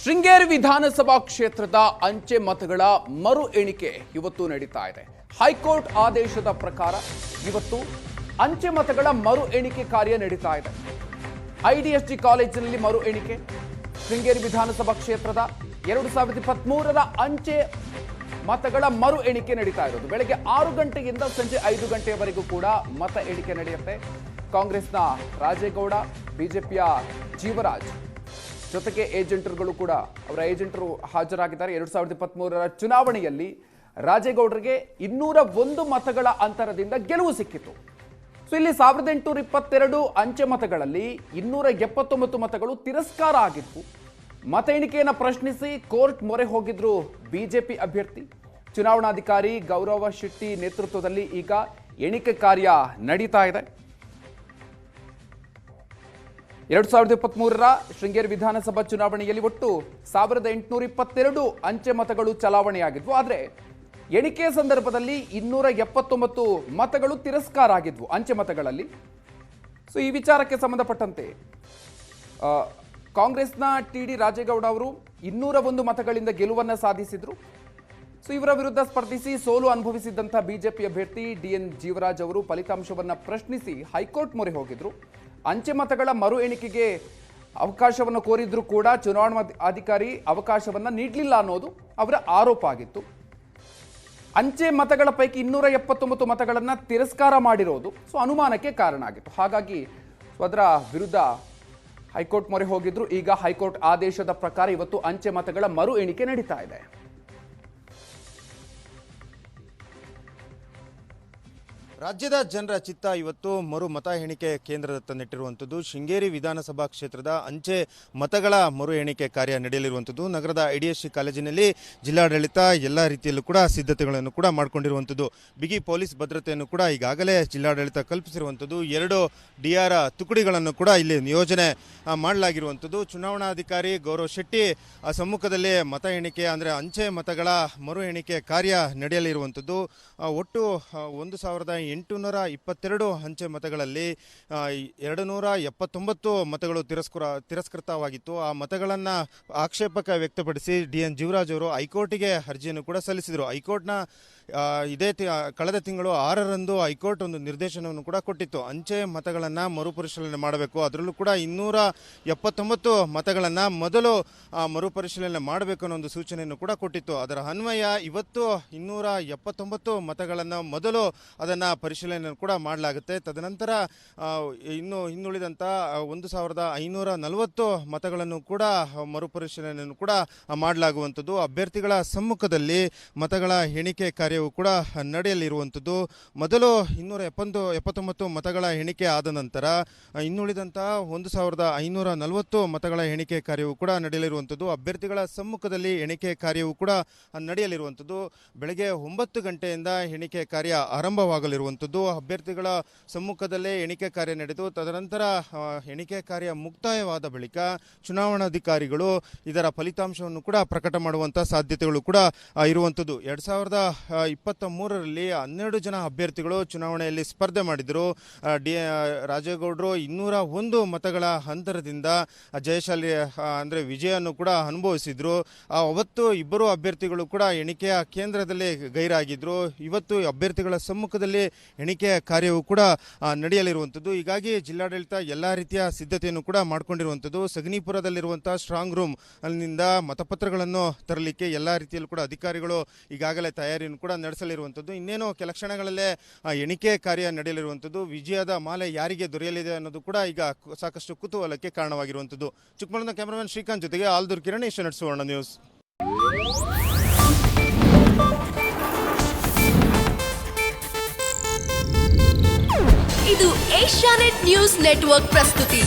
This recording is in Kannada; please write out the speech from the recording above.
ಶೃಂಗೇರಿ ವಿಧಾನಸಭಾ ಕ್ಷೇತ್ರದ ಅಂಚೆ ಮತಗಳ ಮರು ಎಣಿಕೆ ಇವತ್ತು ನಡೀತಾ ಇದೆ. ಹೈಕೋರ್ಟ್ ಆದೇಶದ ಪ್ರಕಾರ ಇವತ್ತು ಅಂಚೆ ಮತಗಳ ಮರು ಎಣಿಕೆ ಕಾರ್ಯ ನಡೀತಾ ಇದೆ. ಐಡಿಎಸ್ಜಿ ಕಾಲೇಜಿನಲ್ಲಿ ಮರು ಎಣಿಕೆ. ಶೃಂಗೇರಿ ವಿಧಾನಸಭಾ ಕ್ಷೇತ್ರದ 2023ರ ಅಂಚೆ ಮತಗಳ ಮರು ಎಣಿಕೆ ನಡೀತಾ ಇರೋದು. ಬೆಳಗ್ಗೆ 6 ಗಂಟೆಯಿಂದ ಸಂಜೆ 5 ಗಂಟೆಯವರೆಗೂ ಕೂಡ ಮತ ಎಣಿಕೆ ನಡೆಯುತ್ತೆ. ಕಾಂಗ್ರೆಸ್ನ ರಾಜೇಗೌಡ, ಬಿಜೆಪಿಯ ಜೀವರಾಜ್ ಜೊತೆಗೆ ಏಜೆಂಟರುಗಳು ಕೂಡ ಅವರ ಏಜೆಂಟರು ಹಾಜರಾಗಿದ್ದಾರೆ. 2023ರ ಚುನಾವಣೆಯಲ್ಲಿ ರಾಜೇಗೌಡರಿಗೆ 201 ಮತಗಳ ಅಂತರದಿಂದ ಗೆಲುವು ಸಿಕ್ಕಿತು. ಸೊ ಇಲ್ಲಿ 1822 ಅಂಚೆ ಮತಗಳಲ್ಲಿ 279 ಮತಗಳು ತಿರಸ್ಕಾರ ಆಗಿತ್ತು. ಮತ ಎಣಿಕೆಯನ್ನು ಪ್ರಶ್ನಿಸಿ ಕೋರ್ಟ್ ಮೊರೆ ಹೋಗಿದ್ರು ಬಿಜೆಪಿ ಅಭ್ಯರ್ಥಿ. ಚುನಾವಣಾಧಿಕಾರಿ ಗೌರವ ಶೆಟ್ಟಿ ನೇತೃತ್ವದಲ್ಲಿ ಈಗ ಎಣಿಕೆ ಕಾರ್ಯ ನಡೀತಾ ಇದೆ. 2023ರ ಶೃಂಗೇರಿ ವಿಧಾನಸಭಾ ಚುನಾವಣೆಯಲ್ಲಿ ಒಟ್ಟು 1822 ಅಂಚೆ ಮತಗಳು ಚಲಾವಣೆಯಾಗಿದ್ವು. ಆದರೆ ಎಣಿಕೆ ಸಂದರ್ಭದಲ್ಲಿ 279 ಮತಗಳು ತಿರಸ್ಕಾರ ಆಗಿದ್ವು ಅಂಚೆ ಮತಗಳಲ್ಲಿ. ಸೊ ಈ ವಿಚಾರಕ್ಕೆ ಸಂಬಂಧಪಟ್ಟಂತೆ ಕಾಂಗ್ರೆಸ್ನ ಟಿ.ಡಿ. ರಾಜೇಗೌಡ ಅವರು 201 ಮತಗಳಿಂದ ಗೆಲುವನ್ನು ಸಾಧಿಸಿದ್ರು. ಸೊ ಇವರ ವಿರುದ್ಧ ಸ್ಪರ್ಧಿಸಿ ಸೋಲು ಅನುಭವಿಸಿದ್ದಂಥ ಬಿಜೆಪಿ ಅಭ್ಯರ್ಥಿ ಡಿ.ಎನ್. ಜೀವರಾಜ್ ಅವರು ಫಲಿತಾಂಶವನ್ನು ಪ್ರಶ್ನಿಸಿ ಹೈಕೋರ್ಟ್ ಮೊರೆ ಹೋಗಿದ್ರು. ಅಂಚೆ ಮತಗಳ ಮರು ಎಣಿಕೆಗೆ ಅವಕಾಶವನ್ನು ಕೋರಿದ್ರು ಕೂಡ ಚುನಾವಣಾ ಅಧಿಕಾರಿ ಅವಕಾಶವನ್ನು ನೀಡಲಿಲ್ಲ ಅನ್ನೋದು ಅವರ ಆರೋಪ ಆಗಿತ್ತು. ಅಂಚೆ ಮತಗಳ ಪೈಕಿ 279 ಮತಗಳನ್ನು ತಿರಸ್ಕಾರ ಮಾಡಿರೋದು ಅನುಮಾನಕ್ಕೆ ಕಾರಣ ಆಗಿತ್ತು. ಹಾಗಾಗಿ ಅದರ ವಿರುದ್ಧ ಹೈಕೋರ್ಟ್ ಮೊರೆ ಹೋಗಿದ್ರು. ಈಗ ಹೈಕೋರ್ಟ್ ಆದೇಶದ ಪ್ರಕಾರ ಇವತ್ತು ಅಂಚೆ ಮತಗಳ ಮರು ಎಣಿಕೆ ನಡೀತಾ ಇದೆ. ರಾಜ್ಯದ ಜನರ ಚಿತ್ತ ಇವತ್ತು ಮರು ಮತ ಎಣಿಕೆ ಕೇಂದ್ರದತ್ತ ನೆಟ್ಟಿರುವಂಥದ್ದು. ಶೃಂಗೇರಿ ವಿಧಾನಸಭಾ ಕ್ಷೇತ್ರದ ಅಂಚೆ ಮತಗಳ ಮರು ಎಣಿಕೆ ಕಾರ್ಯ ನಡೆಯಲಿರುವಂಥದ್ದು. ನಗರದ ಐಡಿಎಸ್ಸಿ ಕಾಲೇಜಿನಲ್ಲಿ ಜಿಲ್ಲಾಡಳಿತ ಎಲ್ಲ ರೀತಿಯಲ್ಲೂ ಕೂಡ ಸಿದ್ಧತೆಗಳನ್ನು ಕೂಡ ಮಾಡಿಕೊಂಡಿರುವಂಥದ್ದು. ಬಿಗಿ ಪೊಲೀಸ್ ಭದ್ರತೆಯನ್ನು ಕೂಡ ಈಗಾಗಲೇ ಜಿಲ್ಲಾಡಳಿತ ಕಲ್ಪಿಸಿರುವಂಥದ್ದು. 2 DR ತುಕಡಿಗಳನ್ನು ಕೂಡ ಇಲ್ಲಿ ನಿಯೋಜನೆ ಮಾಡಲಾಗಿರುವಂಥದ್ದು. ಚುನಾವಣಾಧಿಕಾರಿ ಗೌರವ್ ಶೆಟ್ಟಿ ಸಮ್ಮುಖದಲ್ಲಿ ಮತ ಎಣಿಕೆ ಅಂದರೆ ಅಂಚೆ ಮತಗಳ ಮರು ಎಣಿಕೆ ಕಾರ್ಯ ನಡೆಯಲಿರುವಂಥದ್ದು. ಒಟ್ಟು 1822 ಅಂಚೆ ಮತಗಳಲ್ಲಿ 279 ಮತಗಳು ತಿರಸ್ಕೃತವಾಗಿತ್ತು. ಆ ಮತಗಳನ್ನು ಆಕ್ಷೇಪಕ್ಕೆ ವ್ಯಕ್ತಪಡಿಸಿ ಡಿ.ಎನ್. ಜೀವರಾಜ್ ಅವರು ಹೈಕೋರ್ಟಿಗೆ ಅರ್ಜಿಯನ್ನು ಕೂಡ ಸಲ್ಲಿಸಿದರು. ಹೈಕೋರ್ಟ್ನ ಕಳೆದ ತಿಂಗಳು 6ರಂದು ಹೈಕೋರ್ಟ್ ಒಂದು ನಿರ್ದೇಶನವನ್ನು ಕೂಡ ಕೊಟ್ಟಿತ್ತು. ಅಂಚೆ ಮತಗಳನ್ನು ಮರುಪರಿಶೀಲನೆ ಮಾಡಬೇಕು, ಅದರಲ್ಲೂ ಕೂಡ 279 ಮತಗಳನ್ನು ಮೊದಲು ಮರುಪರಿಶೀಲನೆ ಮಾಡಬೇಕು ಅನ್ನೋ ಒಂದು ಸೂಚನೆಯನ್ನು ಕೂಡ ಕೊಟ್ಟಿತ್ತು. ಅದರ ಅನ್ವಯ ಇವತ್ತು 279 ಮತಗಳನ್ನು ಮೊದಲು ಅದನ್ನು ಪರಿಶೀಲನೆ ಕೂಡ ಮಾಡಲಾಗುತ್ತೆ. ತದನಂತರ ಇನ್ನುಳಿದಂಥ 1540 ಮತಗಳನ್ನು ಕೂಡ ಮರುಪರಿಶೀಲನೆಯನ್ನು ಕೂಡ ಮಾಡಲಾಗುವಂಥದ್ದು. ಅಭ್ಯರ್ಥಿಗಳ ಸಮ್ಮುಖದಲ್ಲಿ ಮತಗಳ ಎಣಿಕೆ ಕಾರ್ಯವು ಕೂಡ ನಡೆಯಲಿರುವಂಥದ್ದು. ಮೊದಲು 279 ಮತಗಳ ಎಣಿಕೆ ಆದ ನಂತರ ಇನ್ನುಳಿದಂಥ 1540 ಮತಗಳ ಎಣಿಕೆ ಕಾರ್ಯವು ಕೂಡ ನಡೆಯಲಿರುವಂಥದ್ದು. ಅಭ್ಯರ್ಥಿಗಳ ಸಮ್ಮುಖದಲ್ಲಿ ಎಣಿಕೆ ಕಾರ್ಯವು ಕೂಡ ನಡೆಯಲಿರುವಂಥದ್ದು. ಬೆಳಗ್ಗೆ 9 ಗಂಟೆಯಿಂದ ಎಣಿಕೆ ಕಾರ್ಯ ಆರಂಭವಾಗಲಿರುವಂಥದ್ದು. ಅಭ್ಯರ್ಥಿಗಳ ಸಮ್ಮುಖದಲ್ಲೇ ಎಣಿಕೆ ಕಾರ್ಯ ನಡೆದು ತದನಂತರ ಎಣಿಕೆ ಕಾರ್ಯ ಮುಕ್ತಾಯವಾದ ಬಳಿಕ ಚುನಾವಣಾಧಿಕಾರಿಗಳು ಇದರ ಫಲಿತಾಂಶವನ್ನು ಕೂಡ ಪ್ರಕಟ ಮಾಡುವಂಥ ಸಾಧ್ಯತೆಗಳು ಕೂಡ ಇರುವಂಥದ್ದು. 2023ರಲ್ಲಿ 12 ಜನ ಅಭ್ಯರ್ಥಿಗಳು ಚುನಾವಣೆಯಲ್ಲಿ ಸ್ಪರ್ಧೆ ಮಾಡಿದರು. ರಾಜೇಗೌಡರು 201 ಮತಗಳ ಅಂತರದಿಂದ ಜಯಶಾಲಿ ಅಂದರೆ ವಿಜಯವನ್ನು ಕೂಡ ಅನುಭವಿಸಿದ್ರು. ಅವತ್ತು ಇಬ್ಬರು ಅಭ್ಯರ್ಥಿಗಳು ಕೂಡ ಎಣಿಕೆಯ ಕೇಂದ್ರದಲ್ಲಿ ಗೈರಾಗಿದ್ದರು. ಇವತ್ತು ಅಭ್ಯರ್ಥಿಗಳ ಸಮ್ಮುಖದಲ್ಲಿ ಎಣಿಕೆ ಕಾರ್ಯವು ಕೂಡ ನಡೆಯಲಿರುವಂಥದ್ದು. ಹೀಗಾಗಿ ಜಿಲ್ಲಾಡಳಿತ ಎಲ್ಲ ರೀತಿಯ ಸಿದ್ಧತೆಯನ್ನು ಕೂಡ ಮಾಡಿಕೊಂಡಿರುವಂಥದ್ದು. ಸಗನಿಪುರದಲ್ಲಿರುವಂಥ ಸ್ಟ್ರಾಂಗ್ ರೂಮ್ ಅಲ್ಲಿಂದ ಮತಪತ್ರಗಳನ್ನು ತರಲಿಕ್ಕೆ ಎಲ್ಲ ರೀತಿಯಲ್ಲೂ ಕೂಡ ಅಧಿಕಾರಿಗಳು ಈಗಾಗಲೇ ತಯಾರಿಯನ್ನು ಕೂಡ ನಡೆಸಲಿರುವಂಥದ್ದು. ಇನ್ನೇನು ಕೆಲ ಕ್ಷಣಗಳಲ್ಲೇ ಎಣಿಕೆ ಕಾರ್ಯ ನಡೆಯಲಿರುವಂಥದ್ದು. ವಿಜಯದ ಮಾಲೆ ಯಾರಿಗೆ ದೊರೆಯಲಿದೆ ಅನ್ನೋದು ಕೂಡ ಈಗ ಸಾಕಷ್ಟು ಕುತೂಹಲಕ್ಕೆ ಕಾರಣವಾಗಿರುವಂಥದ್ದು. ಚಿಕ್ಕಮಗಳೂರಿನ ಕ್ಯಾಮರಾಮನ್ ಶ್ರೀಕಾಂತ್ ಜೊತೆಗೆ ಆಲ್ದೂರ್ ಕಿರಣ್, ಏಷ್ಯಾನೆಟ್ ಸುವರ್ಣ ನ್ಯೂಸ್. ಇದು ಏಷ್ಯಾನೆಟ್ ನ್ಯೂಸ್ ನೆಟ್ವರ್ಕ್ ಪ್ರಸ್ತುತಿ.